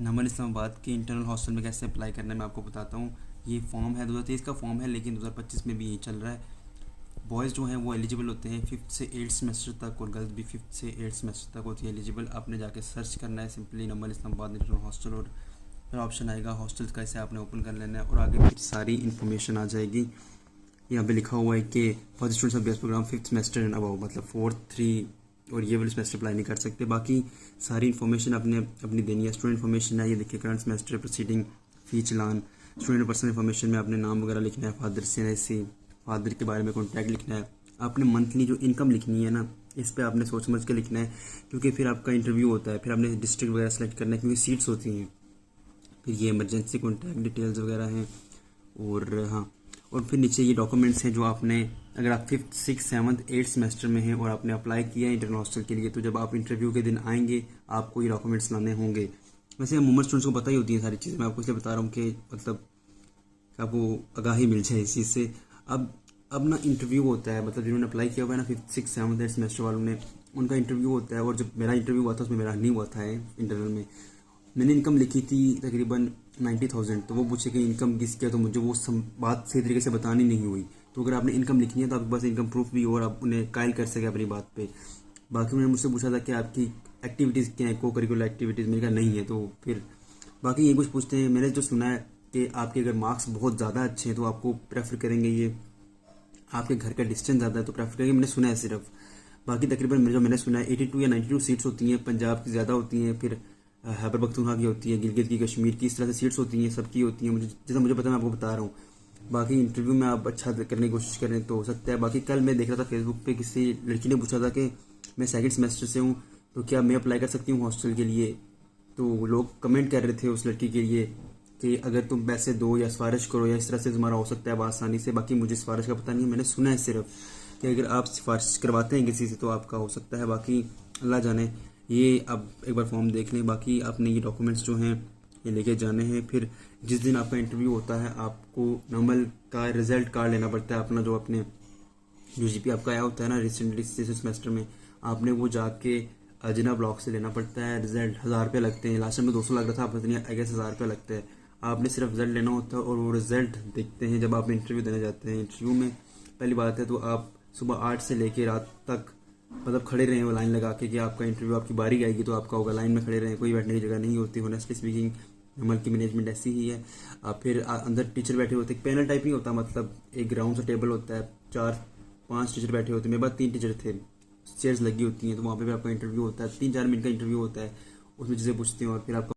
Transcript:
नमन इस्लामाबाद के internal hostel में कैसे अप्लाई करना है मैं आपको बताता हूँ। ये फॉर्म है 2023 का फॉर्म है, लेकिन 2025 में भी यही चल रहा है। बॉयज़ जो हैं वो एलिजिबल होते हैं 5th से 8th सेमेस्टर तक, और गर्ल्स भी 5th से 8th सेमेस्टर तक होती है एलिजिबल। आपने जाके सर्च करना है सिंपली नमन इस्लामाबाद इंटरनल हॉस्टल, और फिर ऑप्शन आएगा हॉस्टल्स का, इसे आपने ओपन कर लेना है और आगे फिर सारी इन्फॉर्मेशन आ जाएगी। यहाँ पे लिखा हुआ है कि for the students of best program 5th semester and above, मतलब 4th 3 और ये वाले सेमेस्टर अप्लाई नहीं कर सकते। बाकी सारी इन्फॉर्मेशन आपने अपनी देनी है। स्टूडेंट इन्फॉर्मेशन है, ये देखिए करंट सेमेस्टर प्रोसीडिंग फी चलान। स्टूडेंट पर्सनल इन्फॉर्मेशन में आपने नाम वगैरह लिखना है, फादर से ऐसे फादर के बारे में कॉन्टैक्ट लिखना है। आपने मंथली जो इनकम लिखनी है ना, इस पर आपने सोच समझ के लिखना है, क्योंकि फिर आपका इंटरव्यू होता है। फिर आपने डिस्ट्रिक्ट वगैरह सेलेक्ट करना है, क्योंकि सीट्स होती हैं। फिर ये इमरजेंसी कॉन्टैक्ट डिटेल्स वगैरह हैं। और हाँ, और फिर नीचे ये डॉक्यूमेंट्स हैं जो आपने, अगर आप 5th 6th 7th 8th semester में हैं और आपने अप्लाई किया है इंटरनल हॉस्टल के लिए, तो जब आप इंटरव्यू के दिन आएंगे आपको ये डॉक्यूमेंट्स लाने होंगे। वैसे अमूमन स्टूडेंट्स को पता ही होती है सारी चीज़ें, मैं आपको इसलिए बता रहा हूँ कि मतलब कि आपको आगाही मिल जाए इस चीज़ से। अब ना इंटरव्यू होता है, मतलब जिन्होंने अप्लाई किया हुआ है ना 5th 6th 7th 8th semester वालों ने, उनका इंटरव्यू होता है। और जब मेरा इंटरव्यू हुआ था उसमें मेरा नहीं हुआ था इंटरनल में। मैंने इनकम लिखी थी तकरीबन 90,000, तो वो पूछे कि इनकम किसकी है, तो मुझे वो बात सही तरीके से बतानी नहीं हुई। तो अगर आपने इनकम लिखनी है तो आपके पास इनकम प्रूफ भी हो और आप उन्हें कायल कर सके अपनी बात पे। बाकी उन्होंने मुझसे पूछा था कि आपकी एक्टिविटीज़ क्या है, को करिकुलर एक्टिविटीज़, मैंने कहा नहीं है। तो फिर बाकी ये कुछ पूछते हैं। मैंने जो सुना है कि आपके अगर मार्क्स बहुत ज़्यादा अच्छे हैं तो आपको प्रेफर करेंगे, ये आपके घर का डिस्टेंस ज़्यादा है तो प्रेफर करेंगे, मैंने सुना है सिर्फ। बाकी तकरीबन जो मैंने सुना है 82 या 92 सीट्स होती हैं, पंजाब की ज़्यादा होती हैं, फिर खैबर पख्तूनख्वा की होती है, गिलगित की, कश्मीर की, इस तरह से सीट्स होती हैं, सबकी होती हैं। मुझे जैसा मुझे पता है मैं आपको बता रहा हूँ। बाकी इंटरव्यू में आप अच्छा करने की कोशिश करें तो हो सकता है। बाकी कल मैं देख रहा था फेसबुक पे, किसी लड़की ने पूछा था कि मैं सेकंड सेमेस्टर से हूँ तो क्या मैं अप्लाई कर सकती हूँ हॉस्टल के लिए। तो लोग कमेंट कर रहे थे उस लड़की के लिए कि अगर तुम पैसे दो या सिफारिश करो या इस तरह से तुम्हारा हो सकता है आसानी से। बाकी मुझे सिफारिश का पता नहीं है, मैंने सुना है सिर्फ कि अगर आप सिफारिश करवाते हैं किसी से तो आपका हो सकता है। बाकी अल्लाह जाने। ये अब एक बार फॉर्म देख लें। बाकी आपने ये डॉक्यूमेंट्स जो हैं ये लेके जाने हैं। फिर जिस दिन आपका इंटरव्यू होता है आपको नॉर्मल का रिजल्ट कार्ड लेना पड़ता है अपना, जो अपने जो जीपी आपका आया होता है ना रिसेंटली सेमेस्टर में, आपने वो जाके अजना ब्लॉक से लेना पड़ता है। रिजल्ट 1,000 रुपये लगते हैं, लास्ट टाइम में 200 लग रहा था, आप नहीं आई गेस 1,000 रुपये लगता है। आपने सिर्फ रिजल्ट लेना होता है और वो रिजल्ट देखते हैं जब आप इंटरव्यू देने जाते हैं। इंटरव्यू में पहली बात है तो आप सुबह 8 से लेकर रात तक मतलब खड़े रहें वो लाइन लगा के कि आपका इंटरव्यू, आपकी बारी आएगी तो आपका होगा। लाइन में खड़े रहें, कोई बैठने की जगह नहीं होती। होनेस्टली स्पीकिंग नमल की मैनेजमेंट ऐसी ही है। फिर अंदर टीचर बैठे होते हैं, पैनल टाइप नहीं होता, मतलब एक ग्राउंड सा टेबल होता है, 4 5 टीचर बैठे होते हैं। मेरे पास 3 टीचर थे, चेयर्स लगी होती हैं, तो वहाँ पे भी आपका इंटरव्यू होता है। 3 4 मिनट का इंटरव्यू होता है, उसमें चीज़ें पूछते हैं और फिर आपका